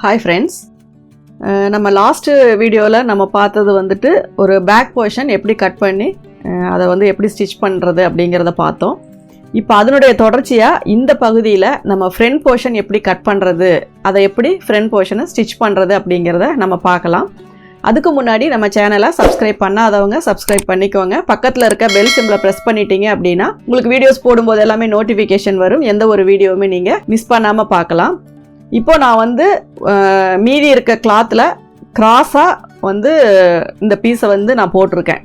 Hi friends, நம்ம last வீடியோவில் நம்ம பார்த்தது வந்துட்டு ஒரு பேக் போர்ஷன் எப்படி கட் பண்ணி அதை வந்து எப்படி ஸ்டிச் பண்ணுறது அப்படிங்கிறத பார்த்தோம். இப்போ அதனுடைய தொடர்ச்சியாக இந்த பகுதியில் நம்ம ஃப்ரண்ட் போர்ஷன் எப்படி கட் பண்ணுறது, அதை எப்படி ஃப்ரண்ட் போர்ஷனை ஸ்டிச் பண்ணுறது அப்படிங்கிறத நம்ம பார்க்கலாம். அதுக்கு முன்னாடி நம்ம சேனலை சப்ஸ்கிரைப் பண்ணாதவங்க சப்ஸ்கிரைப் பண்ணிக்கோங்க. பக்கத்தில் இருக்க பெல் சிம்பிளை ப்ரெஸ் பண்ணிட்டீங்க அப்படின்னா உங்களுக்கு வீடியோஸ் போடும்போது எல்லாமே நோட்டிஃபிகேஷன் வரும். எந்த ஒரு வீடியோவுமே நீங்கள் மிஸ் பண்ணாமல் பார்க்கலாம். இப்போ நான் வந்து மீதி இருக்க கிளாத்தில் கிராஸாக வந்து இந்த பீஸை வந்து நான் போட்டிருக்கேன்.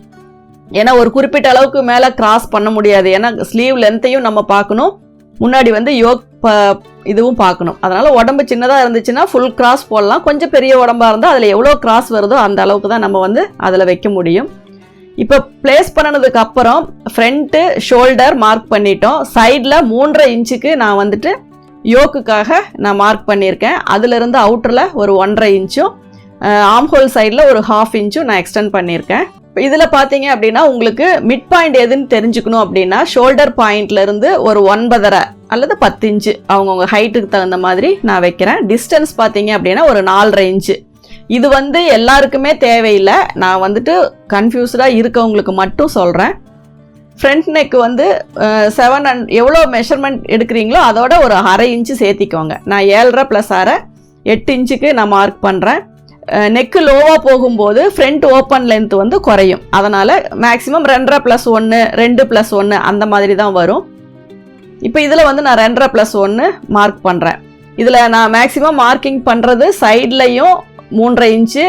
ஏன்னா ஒரு குறிப்பிட்ட அளவுக்கு மேலே கிராஸ் பண்ண முடியாது. ஏன்னா ஸ்லீவ் லென்த்தையும் நம்ம பார்க்கணும், முன்னாடி வந்து யோக் இதுவும் பார்க்கணும். அதனால் உடம்பு சின்னதாக இருந்துச்சுன்னா ஃபுல் கிராஸ் போடலாம். கொஞ்சம் பெரிய உடம்பாக இருந்தால் அதில் எவ்வளோ கிராஸ் வருதோ அந்த அளவுக்கு தான் நம்ம வந்து அதில் வைக்க முடியும். இப்போ பிளேஸ் பண்ணினதுக்கு அப்புறம் ஃப்ரண்ட்டு ஷோல்டர் மார்க் பண்ணிட்டோம். சைடில் 3.5 இன்ச்சுக்கு நான் வந்துட்டு யோக்குக்காக நான் மார்க் பண்ணியிருக்கேன். அதிலிருந்து அவுட்டரில் ஒரு 1.5 இன்ச்சும் ஆம்ஹோல் சைடில் ஒரு 1/2 இன்ச்சும் நான் எக்ஸ்டெண்ட் பண்ணியிருக்கேன். இப்போ இதில் பார்த்தீங்க அப்படின்னா உங்களுக்கு மிட் பாயிண்ட் எதுன்னு தெரிஞ்சுக்கணும் அப்படின்னா ஷோல்டர் பாயிண்ட்லேருந்து ஒரு 9.5 அல்லது 10 இன்ச்சு அவங்கவுங்க ஹைட்டுக்கு தகுந்த மாதிரி நான் வைக்கிறேன். டிஸ்டன்ஸ் பார்த்தீங்க அப்படின்னா ஒரு 4.5 இன்ச்சு. இது வந்து எல்லாருக்குமே தேவையில்லை, நான் வந்துட்டு கன்ஃபியூஸ்டாக இருக்கவங்களுக்கு மட்டும் சொல்கிறேன். ஃப்ரண்ட் நெக் வந்து 7 எவ்வளோ மெஷர்மெண்ட் எடுக்கிறீங்களோ அதோட ஒரு 1/2 இன்ச்சு சேர்த்திக்கோங்க. நான் 7.5 + 1/2 8 இன்ச்சுக்கு நான் மார்க் பண்ணுறேன். நெக்கு லோவாக போகும்போது ஃப்ரண்ட் ஓப்பன் லென்த் வந்து குறையும். அதனால் மேக்ஸிமம் 2.5 + 1 2 + 1 அந்த மாதிரி தான் வரும். இப்போ இதில் வந்து நான் 2.5 + 1 மார்க் பண்ணுறேன். இதில் நான் மேக்ஸிமம் மார்க்கிங் பண்ணுறது சைட்லையும் 3.5 இன்ச்சு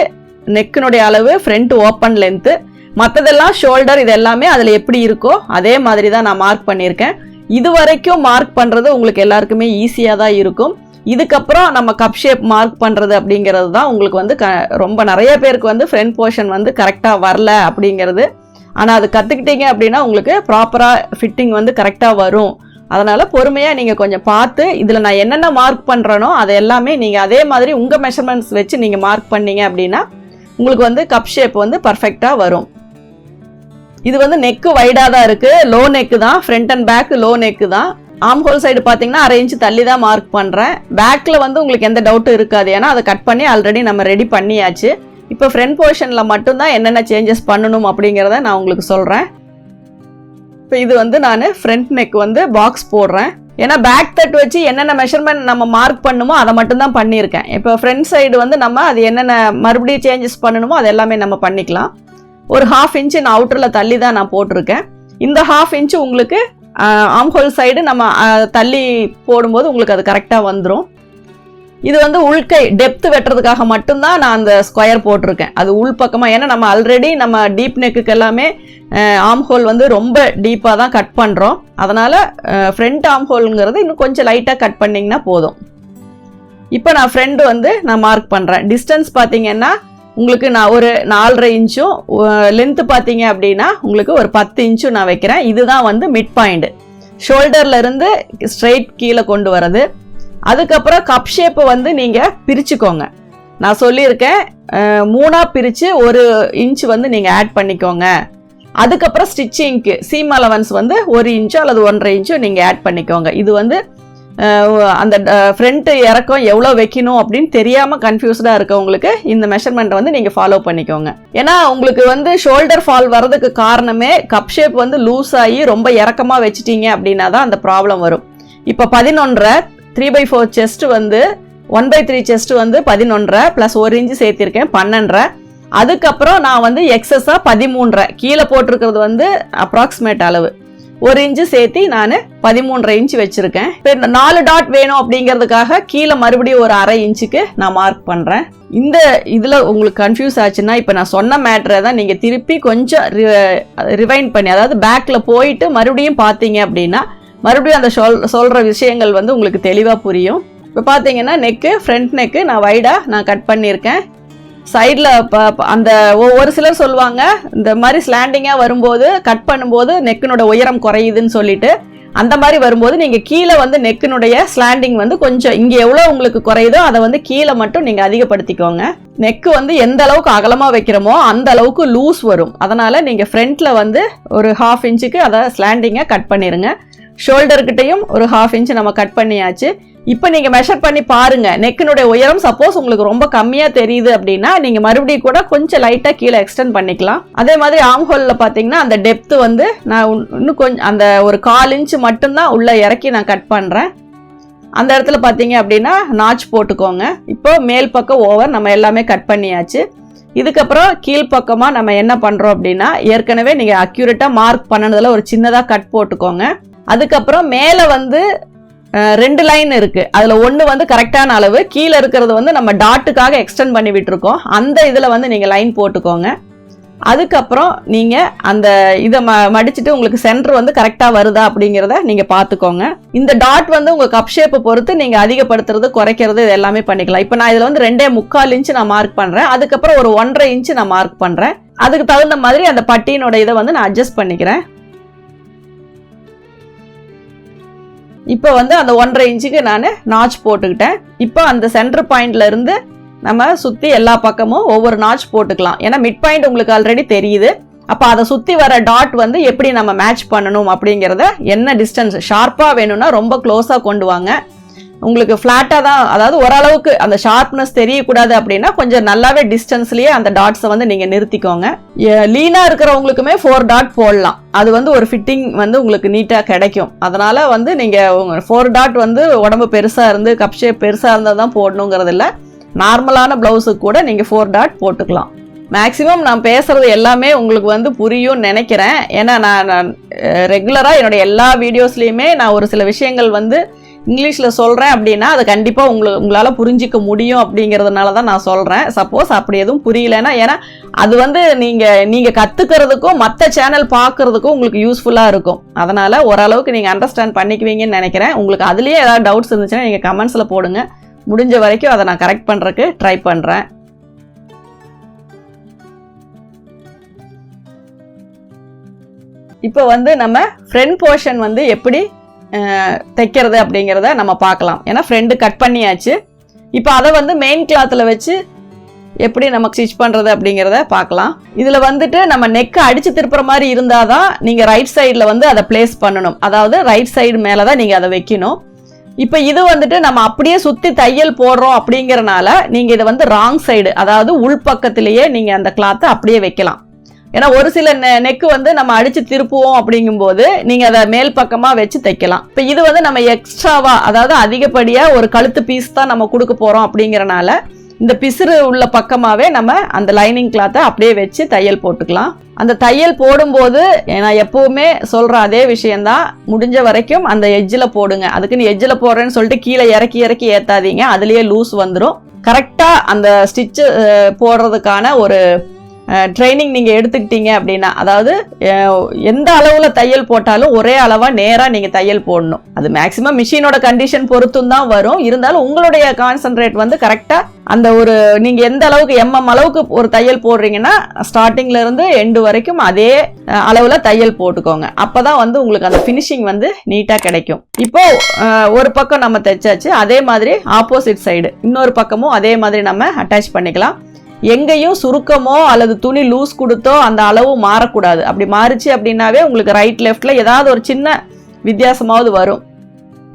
நெக்கினுடைய அளவு, ஃப்ரண்ட் ஓப்பன் லென்த்து, மற்றதெல்லாம் ஷோல்டர், இது எல்லாமே அதில் எப்படி இருக்கோ அதே மாதிரி தான் நான் மார்க் பண்ணியிருக்கேன். இது வரைக்கும் மார்க் பண்ணுறது உங்களுக்கு எல்லாருக்குமே ஈஸியாக தான் இருக்கும். இதுக்கப்புறம் நம்ம கப் ஷேப் மார்க் பண்ணுறது அப்படிங்கிறது தான் உங்களுக்கு வந்து ரொம்ப நிறைய பேருக்கு வந்து ஃப்ரண்ட் போர்ஷன் வந்து கரெக்டாக வரல அப்படிங்கிறது. ஆனால் அது கற்றுக்கிட்டீங்க அப்படின்னா உங்களுக்கு ப்ராப்பராக ஃபிட்டிங் வந்து கரெக்டாக வரும். அதனால் பொறுமையாக நீங்கள் கொஞ்சம் பார்த்து இதில் நான் என்னென்ன மார்க் பண்ணுறேனோ அதை எல்லாமே நீங்கள் அதே மாதிரி உங்கள் மெஷர்மெண்ட்ஸ் வச்சு நீங்கள் மார்க் பண்ணீங்க அப்படின்னா உங்களுக்கு வந்து கப் ஷேப் வந்து பர்ஃபெக்டாக வரும். இது வந்து நெக்கு வைடாக தான் இருக்குது, லோ நெக்கு தான், front and back low neck தான். ஆம் ஹோல் சைடு பார்த்தீங்கன்னா 1/2 இன்ச்சு தள்ளி தான் மார்க் பண்ணுறேன். பேக்கில் வந்து உங்களுக்கு எந்த டவுட்டும் இருக்காது, ஏன்னா அதை கட் பண்ணி ஆல்ரெடி நம்ம ரெடி பண்ணியாச்சு. இப்போ ஃப்ரண்ட் போர்ஷனில் மட்டும்தான் என்னென்ன சேஞ்சஸ் பண்ணணும் அப்படிங்கிறத நான் உங்களுக்கு சொல்கிறேன். இப்போ இது வந்து நான் ஃப்ரண்ட் நெக் வந்து பாக்ஸ் போடுறேன். ஏன்னா பேக் தட் வச்சு என்னென்ன மெஷர்மெண்ட் நம்ம மார்க் பண்ணுமோ அதை மட்டும்தான் பண்ணியிருக்கேன். இப்போ ஃப்ரண்ட் சைடு வந்து நம்ம அது என்னென்ன மறுபடியும் சேஞ்சஸ் பண்ணணுமோ அது எல்லாமே நம்ம பண்ணிக்கலாம். ஒரு 1/2 இன்ச்சு நான் அவுட்டரில் தள்ளி தான் நான் போட்டிருக்கேன். இந்த 1/2 இன்ச்சு உங்களுக்கு ஆம்ஹோல் சைடு நம்ம தள்ளி போடும்போது உங்களுக்கு அது கரெக்டாக வந்துடும். இது வந்து உள்கை டெப்த் வெட்டுறதுக்காக மட்டும்தான் நான் அந்த ஸ்கொயர் போட்டிருக்கேன். அது உள் பக்கமாக, ஏன்னா நம்ம ஆல்ரெடி நம்ம டீப் நெக்குக்கு எல்லாமே ஆம்ஹோல் வந்து ரொம்ப டீப்பாக தான் கட் பண்ணுறோம். அதனால் ஃப்ரண்ட் ஆம்ஹோலுங்கிறது இன்னும் கொஞ்சம் லைட்டாக கட் பண்ணிங்கன்னா போதும். இப்போ நான் ஃப்ரண்ட் வந்து நான் மார்க் பண்ணுறேன். டிஸ்டன்ஸ் பார்த்தீங்கன்னா உங்களுக்கு நான் ஒரு 4.5 இன்ச்சும், லென்த்து பார்த்தீங்க அப்படின்னா உங்களுக்கு ஒரு 10 இன்ச்சும் நான் வைக்கிறேன். இதுதான் வந்து மிட் பாயிண்ட், ஷோல்டர்லேருந்து ஸ்ட்ரெயிட் கீழே கொண்டு வரது. அதுக்கப்புறம் கப் ஷேப்பை வந்து நீங்கள் பிரிச்சுக்கோங்க. நான் சொல்லியிருக்கேன் 3ஆக பிரித்து 1 இன்ச்சு வந்து நீங்கள் ஆட் பண்ணிக்கோங்க. அதுக்கப்புறம் ஸ்டிச்சிங்க்கு சீம் அலவன்ஸ் வந்து 1 இன்ச்சோ அல்லது 1.5 இன்ச்சோ நீங்கள் ஆட் பண்ணிக்கோங்க. இது வந்து அந்த ஃப்ரண்ட்டு இறக்கம் எவ்வளோ வைக்கணும் அப்படின்னு தெரியாமல் கன்ஃபியூஸ்டாக இருக்கவங்களுக்கு இந்த மெஷர்மெண்ட்டை வந்து நீங்கள் ஃபாலோ பண்ணிக்கோங்க. ஏன்னா உங்களுக்கு வந்து ஷோல்டர் ஃபால் வர்றதுக்கு காரணமே கப் ஷேப் வந்து லூஸ் ஆகி ரொம்ப இறக்கமாக வச்சிட்டீங்க அப்படின்னா தான் அந்த ப்ராப்ளம் வரும். இப்போ 11.5 3/4 செஸ்ட் வந்து 1/3 செஸ்ட் வந்து 11.5 + 1 இன்ச்சு சேர்த்திருக்கேன் 12.5. அதுக்கப்புறம் நான் வந்து எக்ஸஸாக 13.5 கீழே போட்டிருக்கிறது வந்து அப்ராக்சிமேட் அளவு 1 இன்ச்சு சேர்த்தி நான் 13.5 இன்ச்சு வச்சுருக்கேன். இப்போ 4 டாட் வேணும் அப்படிங்கிறதுக்காக கீழே மறுபடியும் ஒரு 1/2 இன்ச்சுக்கு நான் மார்க் பண்ணுறேன். இந்த இதில் உங்களுக்கு கன்ஃபியூஸ் ஆச்சுன்னா இப்போ நான் சொன்ன மேட்ரை தான் நீங்கள் திருப்பி கொஞ்சம் ரிவைண்ட் பண்ணி, அதாவது பேக்கில் போயிட்டு மறுபடியும் பார்த்தீங்க அப்படின்னா மறுபடியும் அந்த சொல்கிற விஷயங்கள் வந்து உங்களுக்கு தெளிவாக புரியும். இப்போ பார்த்தீங்கன்னா நெக்கு, ஃப்ரண்ட் நெக்கு நான் வைடாக நான் கட் பண்ணியிருக்கேன். சைடில் அந்த ஒரு சிலர் சொல்லுவாங்க இந்த மாதிரி ஸ்லாண்டிங்காக வரும்போது கட் பண்ணும்போது நெக்கினோட உயரம் குறையுதுன்னு சொல்லிட்டு, அந்த மாதிரி வரும்போது நீங்கள் கீழே வந்து நெக்கினுடைய ஸ்லாண்டிங் வந்து கொஞ்சம் இங்கே எவ்வளோ உங்களுக்கு குறையுதோ அதை வந்து கீழே மட்டும் நீங்கள் அதிகப்படுத்திக்கோங்க. நெக்கு வந்து எந்த அளவுக்கு அகலமாக வைக்கிறோமோ அந்த அளவுக்கு லூஸ் வரும். அதனால் நீங்கள் ஃப்ரண்ட்டில் வந்து ஒரு 1/2 இன்ச்சுக்கு அதை ஸ்லாண்டிங்கை கட் பண்ணிடுங்க. ஷோல்டர்கிட்டையும் ஒரு 1/2 இன்ச்சு நம்ம கட் பண்ணியாச்சு. இப்போ நீங்கள் மெஷர் பண்ணி பாருங்கள். நெக்கினுடைய உயரம் சப்போஸ் உங்களுக்கு ரொம்ப கம்மியாக தெரியுது அப்படின்னா நீங்கள் மறுபடியும் கூட கொஞ்சம் லைட்டாக கீழே எக்ஸ்டெண்ட் பண்ணிக்கலாம். அதே மாதிரி ஆம் ஹோலில் பார்த்தீங்கன்னா அந்த டெப்த்து வந்து நான் இன்னும் கொஞ்சம் அந்த ஒரு 1/4 இன்ச்சு மட்டும்தான் உள்ளே இறக்கி நான் கட் பண்ணுறேன். அந்த இடத்துல பார்த்தீங்க அப்படின்னா நாச் போட்டுக்கோங்க. இப்போ மேல் பக்கம் ஓவர் நம்ம எல்லாமே கட் பண்ணியாச்சு. இதுக்கப்புறம் கீழ்ப்பக்கமாக நம்ம என்ன பண்ணுறோம் அப்படின்னா ஏற்கனவே நீங்கள் அக்யூரேட்டாக மார்க் பண்ணதில் ஒரு சின்னதாக கட் போட்டுக்கோங்க. அதுக்கப்புறம் மேலே வந்து 2 லைன் இருக்குது. அதில் ஒன்று வந்து கரெக்டான அளவு, கீழே இருக்கிறது வந்து நம்ம டாட்டுக்காக எக்ஸ்டெண்ட் பண்ணி விட்டுருக்கோம். அந்த இதில் வந்து நீங்கள் லைன் போட்டுக்கோங்க. அதுக்கப்புறம் நீங்கள் அந்த இதை மடிச்சுட்டு உங்களுக்கு சென்டர் வந்து கரெக்டாக வருதா அப்படிங்கிறத நீங்கள் பார்த்துக்கோங்க. இந்த டாட் வந்து உங்கள் கப் ஷேப்பை பொறுத்து நீங்கள் அதிகப்படுத்துறது குறைக்கிறது இது எல்லாமே பண்ணிக்கலாம். இப்போ நான் இதில் வந்து 2.25 இன்ச்சு நான் மார்க் பண்ணுறேன். அதுக்கப்புறம் ஒரு 1.5 இன்ச்சு நான் மார்க் பண்ணுறேன். அதுக்கு தகுந்த மாதிரி அந்த பட்டியினோட இதை வந்து நான் அட்ஜஸ்ட் பண்ணிக்கிறேன். இப்போ வந்து அந்த 1.5 இன்ச்சுக்கு நான் நாச் போட்டுக்கிட்டேன். இப்போ அந்த சென்டர் பாயிண்ட்ல இருந்து நம்ம சுற்றி எல்லா பக்கமும் ஒவ்வொரு நாச் போட்டுக்கலாம். ஏன்னா மிட் பாயிண்ட் உங்களுக்கு ஆல்ரெடி தெரியுது. அப்போ அதை சுற்றி வர டாட் வந்து எப்படி நம்ம மேட்ச் பண்ணணும் அப்படிங்கிறத, என்ன டிஸ்டன்ஸ் ஷார்ப்பாக வேணும்னா ரொம்ப க்ளோஸாக கொண்டு வாங்க. உங்களுக்கு ஃப்ளாட்டாக தான், அதாவது ஓரளவுக்கு அந்த ஷார்ப்னஸ் தெரியக்கூடாது அப்படின்னா கொஞ்சம் நல்லாவே டிஸ்டன்ஸ்லேயே அந்த டாட்ஸை வந்து நீங்கள் நிறுத்திக்கோங்க. லீனாக இருக்கிறவங்களுக்குமே 4 டாட் போடலாம். அது வந்து ஒரு ஃபிட்டிங் வந்து உங்களுக்கு நீட்டாக கிடைக்கும். அதனால் வந்து நீங்கள் 4 டாட் வந்து உடம்பு பெருசாக இருந்து கப் ஷேப் பெருசாக இருந்தால் தான் போடணுங்கிறது இல்லை. நார்மலான ப்ளவுஸுக்கு கூட நீங்கள் 4 டாட் போட்டுக்கலாம். மேக்ஸிமம் நான் பேசுகிறது எல்லாமே உங்களுக்கு வந்து புரியும்னு நினைக்கிறேன். ஏன்னா நான் ரெகுலராக என்னுடைய எல்லா வீடியோஸ்லேயுமே நான் ஒரு சில விஷயங்கள் வந்து இங்கிலீஷில் சொல்கிறேன் அப்படின்னா அது கண்டிப்பாக உங்களால் புரிஞ்சிக்க முடியும் அப்படிங்கிறதுனால தான் நான் சொல்கிறேன். சப்போஸ் அப்படி எதுவும் புரியலைன்னா, ஏன்னா அது வந்து நீங்கள் கற்றுக்கிறதுக்கும் மற்ற சேனல் பார்க்குறதுக்கும் உங்களுக்கு யூஸ்ஃபுல்லாக இருக்கும். அதனால் ஓரளவுக்கு நீங்கள் அண்டர்ஸ்டாண்ட் பண்ணிக்குவீங்கன்னு நினைக்கிறேன். உங்களுக்கு அதுலேயே ஏதாவது டவுட்ஸ் இருந்துச்சுன்னா நீங்கள் கமெண்ட்ஸில் போடுங்க. முடிஞ்ச வரைக்கும் அதை நான் கரெக்ட் பண்ணுறதுக்கு ட்ரை பண்ணுறேன். இப்போ வந்து நம்ம ஃப்ரண்ட் போர்ஷன் வந்து எப்படி தைக்கிறது அப்படிங்கிறத நம்ம பார்க்கலாம். ஏன்னா ஃப்ரெண்டு கட் பண்ணியாச்சு. இப்போ அதை வந்து மெயின் கிளாத்தில் வச்சு எப்படி நம்ம ஸ்டிச் பண்ணுறது அப்படிங்கிறத பார்க்கலாம். இதில் வந்துட்டு நம்ம நெக்கை அடித்து திருப்புற மாதிரி இருந்தால் தான் நீங்கள் ரைட் சைடில் வந்து அதை பிளேஸ் பண்ணணும். அதாவது ரைட் சைடு மேலே தான் நீங்கள் அதை வைக்கணும். இப்போ இது வந்துட்டு நம்ம அப்படியே சுற்றி தையல் போடுறோம் அப்படிங்கிறனால நீங்கள் இதை வந்து ராங் சைடு, அதாவது உள்பக்கத்திலேயே நீங்கள் அந்த கிளாத்தை அப்படியே வைக்கலாம். ஏன்னா ஒரு சில நெக்கு வந்து நம்ம அடித்து திருப்புவோம் அப்படிங்கும்போது நீங்கள் அதை மேல் பக்கமாக வச்சு தைக்கலாம். இப்போ இது வந்து நம்ம எக்ஸ்ட்ராவா, அதாவது அதிகப்படியாக ஒரு கழுத்து பீஸ் தான் நம்ம கொடுக்க போகிறோம் அப்படிங்கிறனால இந்த பிசுறு உள்ள பக்கமாகவே நம்ம அந்த லைனிங் கிளாத்தை அப்படியே வச்சு தையல் போட்டுக்கலாம். அந்த தையல் போடும்போது நான் எப்போவுமே சொல்கிற அதே விஷயந்தான், முடிஞ்ச வரைக்கும் அந்த எட்ஜில் போடுங்க. அதுக்குன்னு எட்ஜில் போடுறேன்னு சொல்லிட்டு கீழே இறக்கி ஏற்றாதீங்க, அதுலேயே லூஸ் வந்துடும். கரெக்டாக அந்த ஸ்டிச்சு போடுறதுக்கான ஒரு ட்ரைனிங் நீங்கள் எடுத்துக்கிட்டீங்க அப்படின்னா, அதாவது எந்த அளவில் தையல் போட்டாலும் ஒரே அளவாக நேராக நீங்கள் தையல் போடணும். அது மேக்ஸிமம் மிஷினோட கண்டிஷன் பொறுத்தும் தான் வரும். இருந்தாலும் உங்களுடைய கான்சன்ட்ரேட் வந்து கரெக்டாக அந்த ஒரு நீங்கள் எந்த அளவுக்கு அளவுக்கு ஒரு தையல் போடுறீங்கன்னா ஸ்டார்டிங்ல இருந்து எண்டு வரைக்கும் அதே அளவில் தையல் போட்டுக்கோங்க. அப்போ தான் வந்து உங்களுக்கு அந்த ஃபினிஷிங் வந்து நீட்டாக கிடைக்கும். இப்போ ஒரு பக்கம் நம்ம தைச்சாச்சு. அதே மாதிரி ஆப்போசிட் சைடு இன்னொரு பக்கமும் அதே மாதிரி நம்ம அட்டாச் பண்ணிக்கலாம். எங்கேயும் சுருக்கமோ அல்லது துணி லூஸ் கொடுத்தோ அந்த அளவு மாறக்கூடாது. அப்படி மாறிச்சு அப்படின்னாவே உங்களுக்கு ரைட் லெஃப்டில் ஏதாவது ஒரு சின்ன வித்தியாசமாவது வரும்.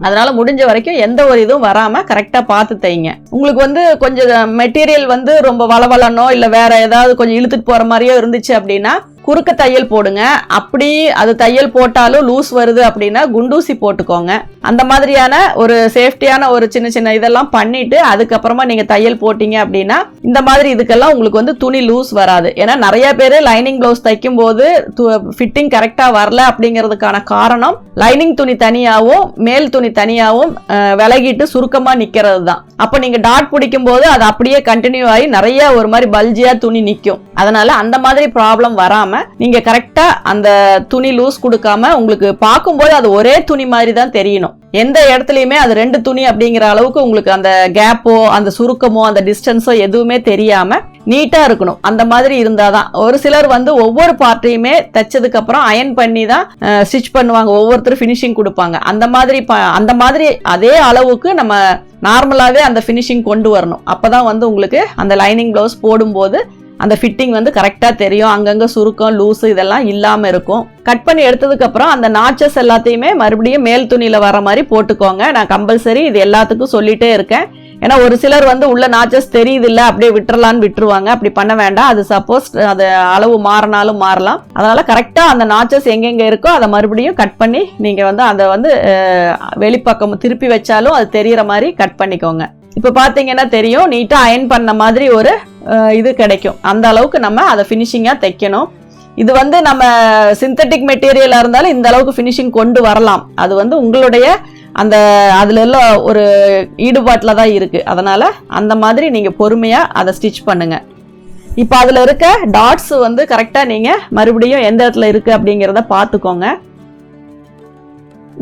அதனால முடிஞ்ச வரைக்கும் எந்த ஒரு இதுவும் வராமல் கரெக்டாக பார்த்து தைங்க. உங்களுக்கு வந்து கொஞ்சம் மெட்டீரியல் வந்து ரொம்ப வளவலனோ இல்லை வேற ஏதாவது கொஞ்சம் இழுத்துட்டு போகிற மாதிரியோ இருந்துச்சு அப்படின்னா குறுக்க தையல் போடுங்க. அப்படி அது தையல் போட்டாலும் லூஸ் வருது அப்படின்னா குண்டூசி போட்டுக்கோங்க. அந்த மாதிரியான ஒரு சேஃப்டியான ஒரு சின்ன இதெல்லாம் பண்ணிட்டு அதுக்கப்புறமா நீங்கள் தையல் போட்டீங்க அப்படின்னா இந்த மாதிரி இதுக்கெல்லாம் உங்களுக்கு வந்து துணி லூஸ் வராது. ஏன்னா நிறைய பேர் லைனிங் ப்ளவுஸ் தைக்கும் போது ஃபிட்டிங் கரெக்டாக வரல அப்படிங்கிறதுக்கான காரணம் லைனிங் துணி தனியாகவும் மேல் துணி தனியாகவும் விலகிட்டு சுருக்கமாக நிற்கிறது தான். அப்போ நீங்கள் டாட் பிடிக்கும் போது அது அப்படியே கண்டினியூ ஆகி நிறைய ஒரு மாதிரி பல்ஜியாக துணி நிற்கும். அதனால அந்த மாதிரி ப்ராப்ளம் வராமல் நீங்க கரெக்டா அந்த துணி லூஸ் கொடுக்காம உங்களுக்கு பார்க்கும்போது அது ஒரே துணி மாதிரி தான் தெரியணும். எந்த இடத்துலையுமே அது 2 துணி அப்படிங்கிற அளவுக்கு உங்களுக்கு அந்த கேப்போ அந்த சுருக்கமோ அந்த டிஸ்டன்ஸோ எதுவுமே தெரியாம நீட்டா இருக்கணும். அந்த மாதிரி இருந்தாதான். ஒரு சிலர் வந்து ஒவ்வொரு பார்ட்டையுமே தைச்சதுக்கு அப்புறம் அயன் பண்ணி தான் ஸ்டிச் பண்ணுவாங்க. ஒவ்வொருத்தரும் ஃபினிஷிங் கொடுப்பாங்க. அந்த மாதிரி அதே அளவுக்கு நம்ம நார்மலாவே அந்த ஃபினிஷிங் கொண்டு வரணும். அப்பதான் வந்து உங்களுக்கு அந்த லைனிங் பிளவுஸ் போடும்போது அந்த ஃபிட்டிங் வந்து கரெக்டாக தெரியும். அங்கங்கே சுருக்கம் லூஸு இதெல்லாம் இல்லாமல் இருக்கும். கட் பண்ணி எடுத்ததுக்கப்புறம் அந்த நாச்சஸ் எல்லாத்தையுமே மறுபடியும் மேல் துணியில் வர மாதிரி போட்டுக்கோங்க. நான் கம்பல்சரி இது எல்லாத்துக்கும் சொல்லிகிட்டே இருக்கேன். ஏன்னா ஒரு சிலர் வந்து உள்ள நாச்சஸ் தெரியுதில்ல அப்படியே விட்டுறலான்னு விட்டுருவாங்க. அப்படி பண்ண வேண்டாம். அது சப்போஸ் அது அளவு மாறினாலும் மாறலாம். அதனால் கரெக்டாக அந்த நாச்சஸ் எங்கெங்கே இருக்கோ அதை மறுபடியும் கட் பண்ணி நீங்கள் வந்து அதை வந்து வெளிப்பக்கம் திருப்பி வச்சாலும் அது தெரிகிற மாதிரி கட் பண்ணிக்கோங்க. இப்போ பார்த்தீங்கன்னா தெரியும், நீட்டாக அயன் பண்ண மாதிரி ஒரு இது கிடைக்கும். அந்த அளவுக்கு நம்ம அதை ஃபினிஷிங்காக தைக்கணும். இது வந்து நம்ம சிந்தட்டிக் மெட்டீரியலாக இருந்தாலும் இந்த அளவுக்கு ஃபினிஷிங் கொண்டு வரலாம். அது வந்து உங்களுடைய அந்த அதுல எல்லாம் ஒரு ஈடுபாட்டில் தான் இருக்குது. அதனால் அந்த மாதிரி நீங்கள் பொறுமையாக அதை ஸ்டிச் பண்ணுங்கள். இப்போ அதில் இருக்க டாட்ஸ் வந்து கரெக்டாக நீங்கள் மறுபடியும் எந்த இடத்துல இருக்குது அப்படிங்கிறத பார்த்துக்கோங்க.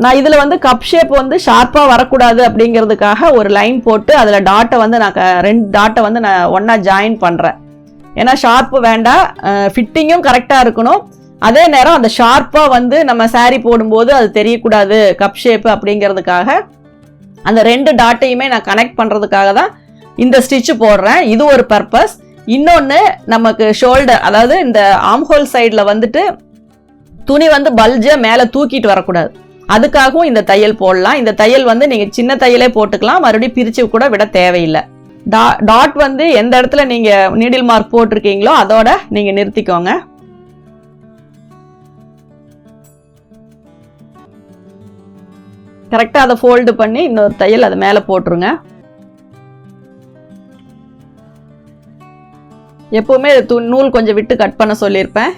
நான் இதில் வந்து கப் ஷேப் வந்து ஷார்ப்பாக வரக்கூடாது அப்படிங்கிறதுக்காக ஒரு லைன் போட்டு அதில் டாட்டை வந்து நான் 2 டாட்டை வந்து நான் ஒன்றா ஜாயின் பண்ணுறேன். ஏன்னா ஷார்ப்பு வேண்டாம், ஃபிட்டிங்கும் கரெக்டாக இருக்கணும். அதே நேரம் அந்த ஷார்ப்பாக வந்து நம்ம சாரீ போடும்போது அது தெரியக்கூடாது கப் ஷேப்பு அப்படிங்கிறதுக்காக அந்த 2 டாட்டையுமே நான் கனெக்ட் பண்ணுறதுக்காக தான் இந்த ஸ்டிச்சு போடுறேன். இது ஒரு பர்பஸ். இன்னொன்று, நமக்கு ஷோல்டர் அதாவது இந்த ஆம்ஹோல் சைடில் வந்துட்டு துணி வந்து பல்ஜை மேலே தூக்கிட்டு வரக்கூடாது. அதுக்காகவும் இந்த தையல் போடலாம். இந்த தையல் வந்து நீங்கள் சின்ன தையலே போட்டுக்கலாம், மறுபடியும் பிரித்து கூட விட தேவையில்லை. டாட் வந்து எந்த இடத்துல நீங்கள் நீடில் மார்க் போட்டிருக்கீங்களோ அதோட நீங்கள் நிறுத்திக்கோங்க. கரெக்டாக அதை ஃபோல்டு பண்ணி இன்னொரு தையல் அது மேலே போட்டுருங்க. எப்போவுமே நூல் கொஞ்சம் விட்டு கட் பண்ண சொல்லியிருப்பேன்.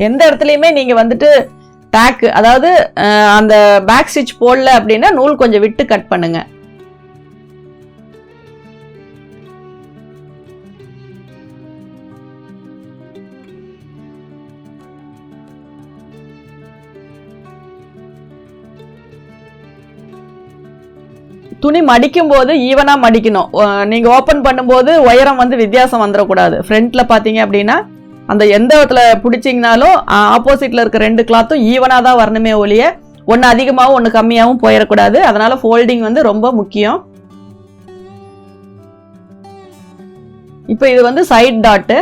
எந்த இடத்துலையுமே நீங்கள் வந்துட்டு டேக்கு அதாவது அந்த பேக் ஸ்டிச் போடல அப்படின்னா நூல் கொஞ்சம் விட்டு கட் பண்ணுங்க. துணி மடிக்கும் போது ஈவனா மடிக்கணும். நீங்க ஓபன் பண்ணும்போது உயரம் வந்து வித்தியாசம் வந்துடக்கூடாது. ஃப்ரண்ட்ல பாத்தீங்க அப்படின்னா அந்த எந்த இடத்துல பிடிச்சிங்கனாலும் ஆப்போசிட்ல இருக்க 2 கிளாத்தும் ஈவனாக தான் வரணுமே ஒழிய ஒன்று அதிகமாகவும் ஒன்று கம்மியாகவும் போயிடக்கூடாது. அதனால ஃபோல்டிங் வந்து ரொம்ப முக்கியம். இப்போ இது வந்து சைட் டாட்டு.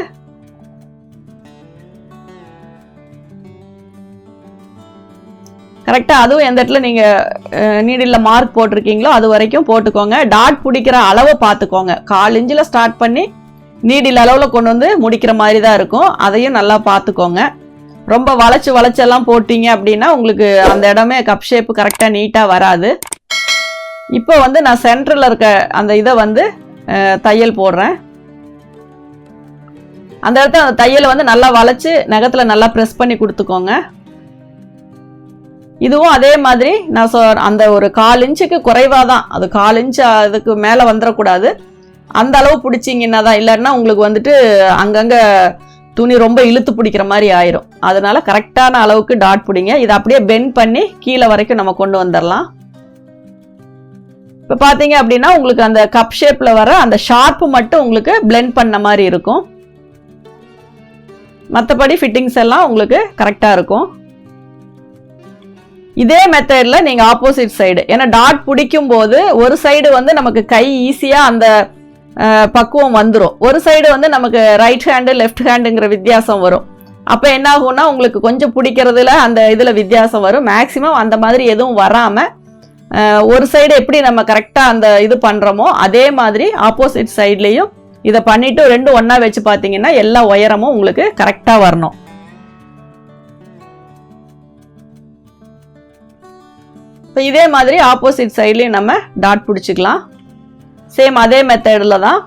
கரெக்டாக அதுவும் எந்த இடத்துல நீங்கள் நீடில் மார்க் போட்டிருக்கீங்களோ அது வரைக்கும் போட்டுக்கோங்க. டாட் பிடிக்கிற அளவை பார்த்துக்கோங்க. 1/4 இன்ச்சில் ஸ்டார்ட் பண்ணி நீடில் அளவில் கொண்டு வந்து முடிக்கிற மாதிரி தான் இருக்கும். அதையும் நல்லா பார்த்துக்கோங்க. ரொம்ப வளைச்செல்லாம் போட்டிங்க அப்படின்னா உங்களுக்கு அந்த இடமே கப் ஷேப்பு கரெக்டாக நீட்டாக வராது. இப்போ வந்து நான் சென்டரில் இருக்க அந்த இதை வந்து தையல் போடுறேன். அந்த இடத்துல அந்த தையலை வந்து நல்லா வளைச்சு நகத்தில் நல்லா ப்ரெஸ் பண்ணி கொடுத்துக்கோங்க. இதுவும் அதே மாதிரி நான் அந்த ஒரு 1/4 இன்ச்சுக்கு குறைவாக தான், அது 1/4 இன்ச்சு அதுக்கு மேலே வந்துடக்கூடாது. அந்த அளவு பிடிச்சிங்கன்னா தான், இல்லைன்னா உங்களுக்கு வந்துட்டு அங்கங்கே துணி ரொம்ப இழுத்து பிடிக்கிற மாதிரி ஆயிரும். அதனால கரெக்டான அளவுக்கு டாட் பிடிங்க. இதை அப்படியே பெண்ட் பண்ணி கீழே வரைக்கும் நம்ம கொண்டு வந்துடலாம். இப்போ பார்த்தீங்க அப்படின்னா உங்களுக்கு அந்த கப் ஷேப்பில் வர அந்த ஷார்ப்பு மட்டும் உங்களுக்கு பிளெண்ட் பண்ண மாதிரி இருக்கும். மற்றபடி ஃபிட்டிங்ஸ் எல்லாம் உங்களுக்கு கரெக்டாக இருக்கும். இதே மெத்தடில் நீங்கள் ஆப்போசிட் சைடு, ஏன்னா டாட் பிடிக்கும் போது ஒரு சைடு வந்து நமக்கு கை ஈஸியாக அந்த பக்குவம் வந்துடும், ஒரு சைடு வந்து நமக்கு ரைட் ஹேண்டு லெஃப்ட் ஹேண்டுங்கிற வித்தியாசம் வரும். அப்போ என்ன ஆகும்னா உங்களுக்கு கொஞ்சம் பிடிக்கிறதுல அந்த இதில் வித்தியாசம் வரும். மேக்ஸிமம் அந்த மாதிரி எதுவும் வராமல் ஒரு சைடு எப்படி நம்ம கரெக்டாக அந்த இது பண்ணுறோமோ அதே மாதிரி ஆப்போசிட் சைட்லேயும் இதை பண்ணிவிட்டு 2 ஒன்றா வச்சு பார்த்தீங்கன்னா எல்லா உயரமும் உங்களுக்கு கரெக்டாக வரணும். இப்போ இதே மாதிரி ஆப்போசிட் சைட்லேயும் நம்ம டாட் பிடிச்சிக்கலாம். சேம் அதே மெத்தடில் தான்.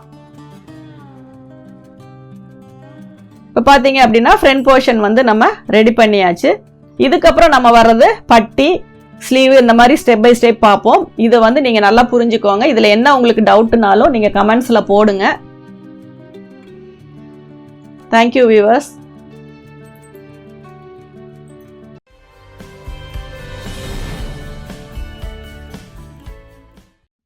இப்போ பார்த்தீங்க அப்படின்னா ஃப்ரண்ட் போர்ஷன் வந்து நம்ம ரெடி பண்ணியாச்சு. இதுக்கப்புறம் நம்ம வர்றது பட்டி ஸ்லீவ் இந்த மாதிரி ஸ்டெப் பை ஸ்டெப் பார்ப்போம். இதை வந்து நீங்கள் நல்லா புரிஞ்சுக்கோங்க. இதில் என்ன உங்களுக்கு டவுட்னாலும் நீங்கள் கமெண்ட்ஸில் போடுங்க. Thank you viewers.